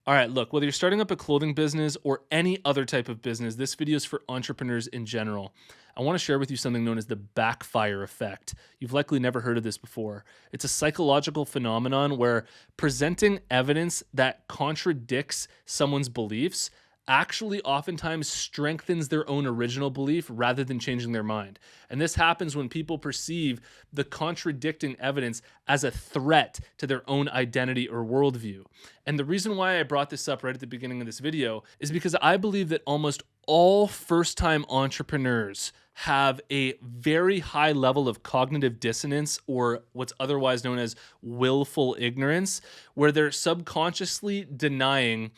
All right, look, whether you're starting up a clothing business or any other type of business, this video is for entrepreneurs in general. I want to share with you something known as the backfire effect. You've likely never heard of this before. It's a psychological phenomenon where presenting evidence that contradicts someone's beliefs actually oftentimes strengthens their own original belief rather than changing their mind. And this happens when people perceive the contradicting evidence as a threat to their own identity or worldview. And the reason why I brought this up right at the beginning of this video is because I believe that almost all first-time entrepreneurs have a very high level of cognitive dissonance, or what's otherwise known as willful ignorance, where they're subconsciously denying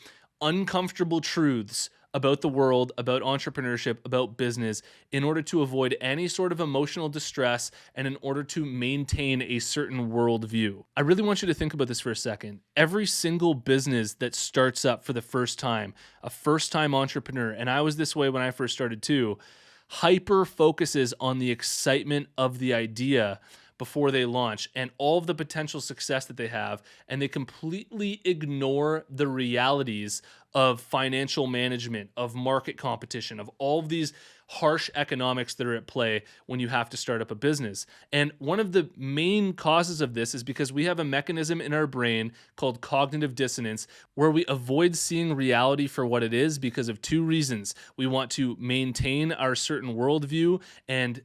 uncomfortable truths about the world, about entrepreneurship, about business, in order to avoid any sort of emotional distress and in order to maintain a certain worldview. I really want you to think about this for a second. Every single business that starts up for the first time, a first-time entrepreneur, and I was this way when I first started too, hyper focuses on the excitement of the idea before they launch and all of the potential success that they have, and they completely ignore the realities of financial management, of market competition, of all of these harsh economics that are at play when you have to start up a business. And one of the main causes of this is because we have a mechanism in our brain called cognitive dissonance, where we avoid seeing reality for what it is because of two reasons. We want to maintain our certain worldview and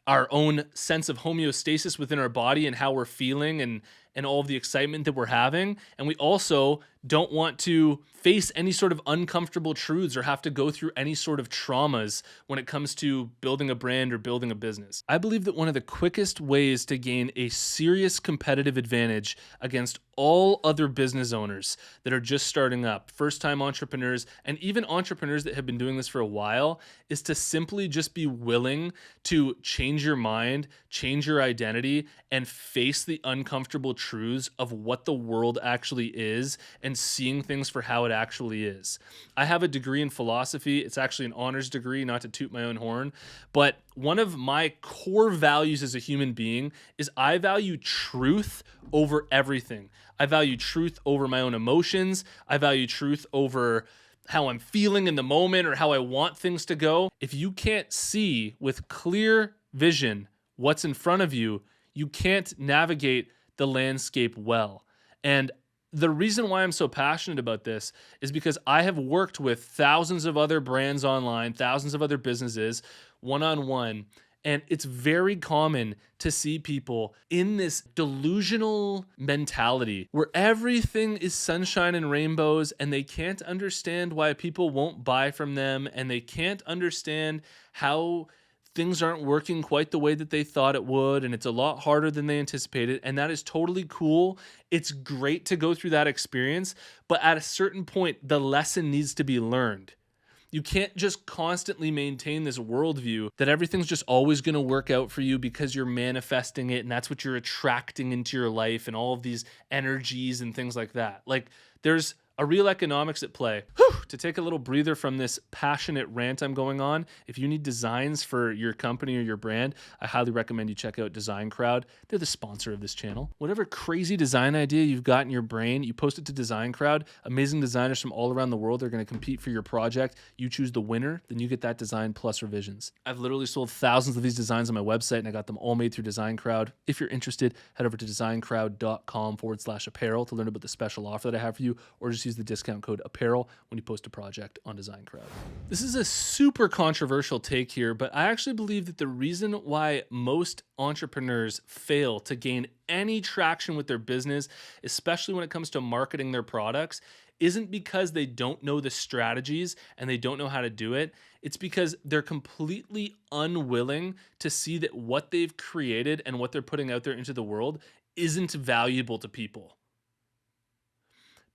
our own sense of homeostasis within our body and how we're feeling and all of the excitement that we're having. And we also don't want to face any sort of uncomfortable truths or have to go through any sort of traumas when it comes to building a brand or building a business. I believe that one of the quickest ways to gain a serious competitive advantage against all other business owners that are just starting up, first-time entrepreneurs, and even entrepreneurs that have been doing this for a while, is to simply just be willing to change your mind, change your identity, and face the uncomfortable truths of what the world actually is and seeing things for how it actually is. I have a degree in philosophy. It's actually an honors degree, not to toot my own horn, but one of my core values as a human being is I value truth over everything. I value truth over my own emotions. I value truth over how I'm feeling in the moment or how I want things to go. If you can't see with clear vision what's in front of you, you can't navigate the landscape well. And the reason why I'm so passionate about this is because I have worked with thousands of other brands online, thousands of other businesses, one-on-one, and it's very common to see people in this delusional mentality where everything is sunshine and rainbows, and they can't understand why people won't buy from them, and they can't understand how things aren't working quite the way that they thought it would, and it's a lot harder than they anticipated, and that is totally cool. It's great to go through that experience, but at a certain point, the lesson needs to be learned. You can't just constantly maintain this worldview that everything's just always going to work out for you because you're manifesting it, and that's what you're attracting into your life, and all of these energies and things like that. Like, there's a real economics at play. To take a little breather from this passionate rant I'm going on, if you need designs for your company or your brand, I highly recommend you check out Design Crowd. They're the sponsor of this channel. Whatever crazy design idea you've got in your brain, you post it to Design Crowd. Amazing designers from all around the world are going to compete for your project. You choose the winner, then you get that design plus revisions. I've literally sold thousands of these designs on my website, and I got them all made through Design Crowd. If you're interested, head over to designcrowd.com/apparel to learn about the special offer that I have for you, or just use the discount code apparel when you post a project on Design Crowd. This is a super controversial take here, but I actually believe that the reason why most entrepreneurs fail to gain any traction with their business, especially when it comes to marketing their products, isn't because they don't know the strategies and they don't know how to do it. It's because they're completely unwilling to see that what they've created and what they're putting out there into the world isn't valuable to people.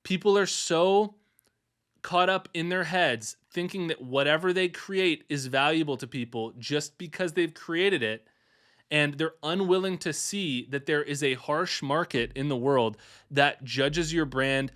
People are so caught up in their heads thinking that whatever they create is valuable to people just because they've created it, and they're unwilling to see that there is a harsh market in the world that judges your brand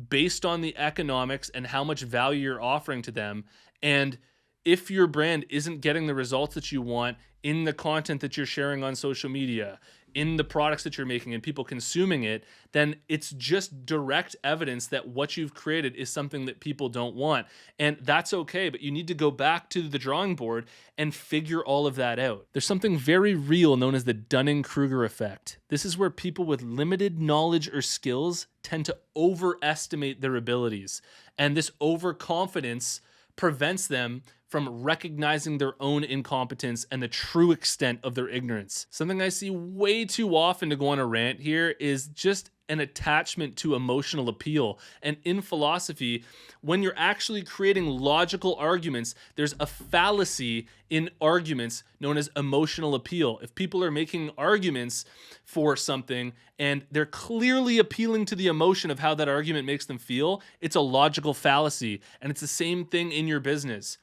based on the economics and how much value you're offering to them. And if your brand isn't getting the results that you want in the content that you're sharing on social media, in the products that you're making and people consuming it, then it's just direct evidence that what you've created is something that people don't want. And that's okay, but you need to go back to the drawing board and figure all of that out. There's something very real known as the Dunning-Kruger Effect. This is where people with limited knowledge or skills tend to overestimate their abilities. And this overconfidence prevents them from recognizing their own incompetence and the true extent of their ignorance. Something I see way too often, to go on a rant here, is just an attachment to emotional appeal. And in philosophy, when you're actually creating logical arguments, there's a fallacy in arguments known as emotional appeal. If people are making arguments for something and they're clearly appealing to the emotion of how that argument makes them feel, it's a logical fallacy. And it's the same thing in your business.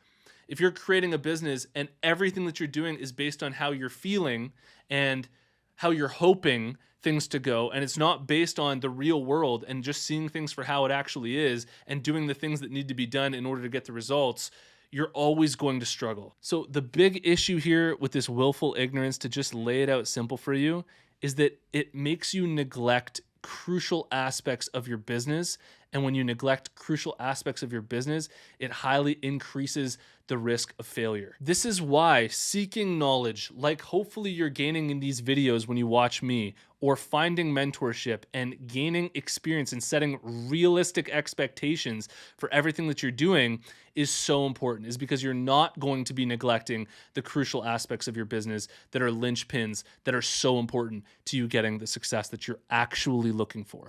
If you're creating a business and everything that you're doing is based on how you're feeling and how you're hoping things to go, and it's not based on the real world and just seeing things for how it actually is and doing the things that need to be done in order to get the results, you're always going to struggle. So the big issue here with this willful ignorance, to just lay it out simple for you, is that it makes you neglect crucial aspects of your business. And when you neglect crucial aspects of your business, it highly increases the risk of failure. This is why seeking knowledge, like hopefully you're gaining in these videos when you watch me, or finding mentorship and gaining experience and setting realistic expectations for everything that you're doing, is so important, is because you're not going to be neglecting the crucial aspects of your business that are linchpins that are so important to you getting the success that you're actually looking for.